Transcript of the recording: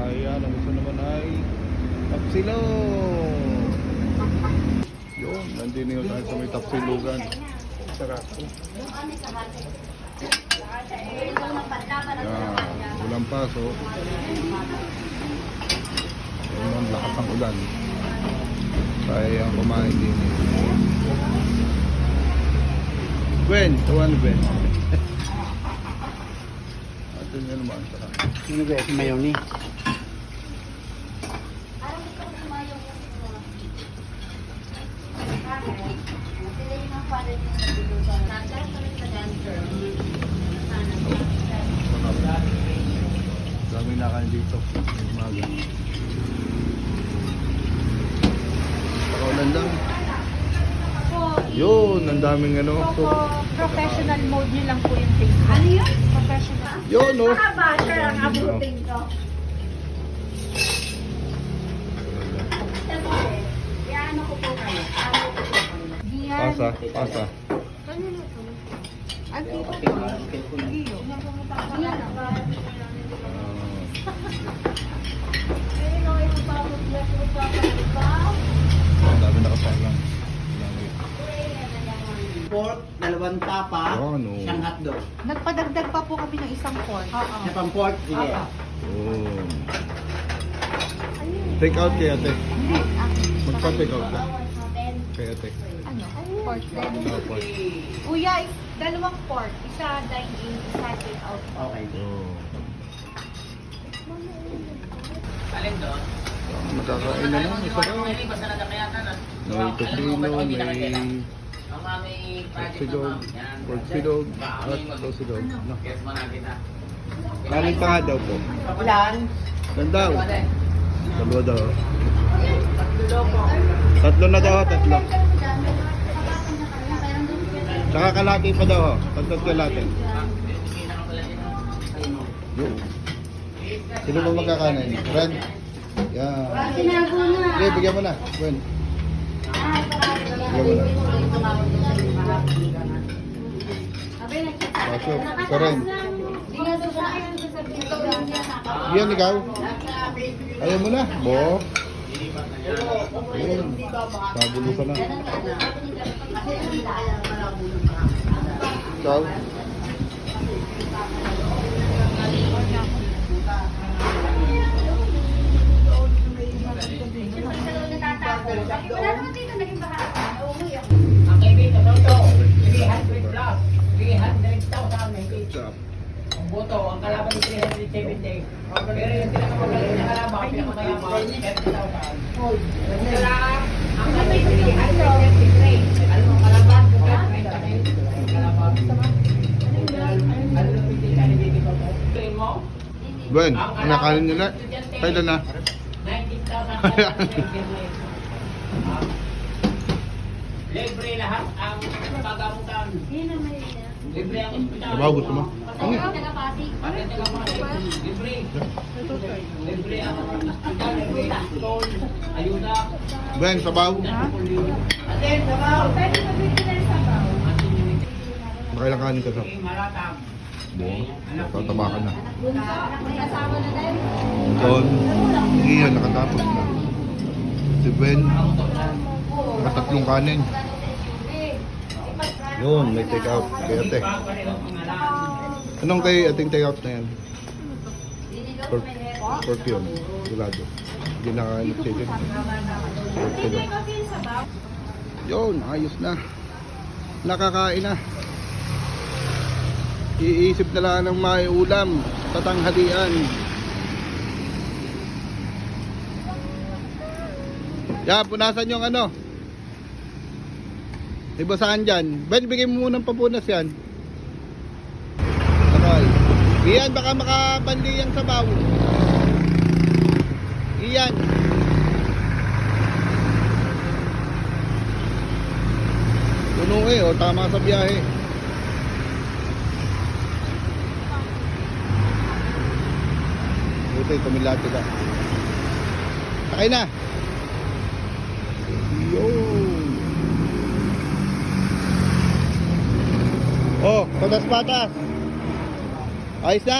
Ayan, ang gusto naman ay Tapsilo. Yun, nandun yun tayo sa may Tapsilugan. Sarap. Yan, ulan pa, so yun ang lakas ng ulan. Kaya ang kumain din. Gwen, tawa na Gwen. Ito nga naman, sarap. Ano ba yung mayoni? Daming nakain dito. Umaga. Pakaulan lang. Yun, ang daming ano. So, professional mode nyo lang po yung Facebook. Ano yun? Professional. Yun, no? Basher ang abutin ko. Ano ko po kayo? Pasa, pasa. Ano na ito? Ang tipo po. Hindi yun. Ang dami nakapalang. Pork, dalawang tapa, Oh, no. isang hotdog. Nagpadagdag pa po kami ng isang corn. Sa pang-pork, sige. Oh. Take out kay ate. Hindi. Magpa-take out ka. Kay ate. Ano? Pork din. Tapos. Kuya, dalawang pork. Isa dine-in, isa take-out. Okay. Oh. Alin doon? Magkakain na lang. Isa lang. May basta na kaya na. May tocino, may Ang mami project na silog, ma'am. Yan. pork silog, at tosilog. No. Yes mo na kita. Kanin pa nga daw po. Ilan? Ilan daw? Dalawa daw. Tatlo na daw, tatlo. Tsaka kalaki pa daw, tatlo't kalaki. Yun. Sino ba magkakanin? Red? Yan. Okay, bigyan mo na. Gwen. Bigyan mo na. Kaso, ito rin. Yan, ikaw? Ayaw mo na? Bo? Ayun. Nagulo ka na. Ikaw? Wala naman dito naging bahagi. Ang kaibigan ko to, 300 plus. 300,000 may pitch. Chop. Ang boto, ang kalaban ni 370. Pero yung pinakamagaling na kalaban, pinakamayaman, 30,000. Sila, ang kalaban 333. Alam mo, kalaban, ang kalaban. Ano yung pitch na nabibig ko to? Tingin mo? Gwen, nakanin nila? Kailan na? 19,000. Libre lahat ang pagamutan. Libre ang ospital. Sabaw, gusto mo? Ano yung taga-Pasig? Libre. Libre ang ospital. Libre ang tol. Ayuda. Gwen, sabaw. Ate, sabaw. Pwede magbigay na yung sabaw. Makailang kanin ka sa? Maratang. Bo, tataba ka na. Kasama na din. Don, iyan, nakatapos na. Si Ben, nakatatlong kanin. Yun, may take out kay ate. Anong kay ating take out na yan? Pork yun, gulado. Hindi nakakain ng chicken. Pork yun. Yun, ayos na. Nakakain na. Iisip na lang ng may ulam sa tanghalian. Yan, punasan yung ano. Diba saan dyan? Ben, bigay mo muna ng papunas yan. Okay. Iyan, baka makabandi yung sabaw. Iyan. Puno eh, oh, tama sa biyahe. Buti, tumilati ka. Sakay na. Yun. Oh, patas-patas. Ayos na?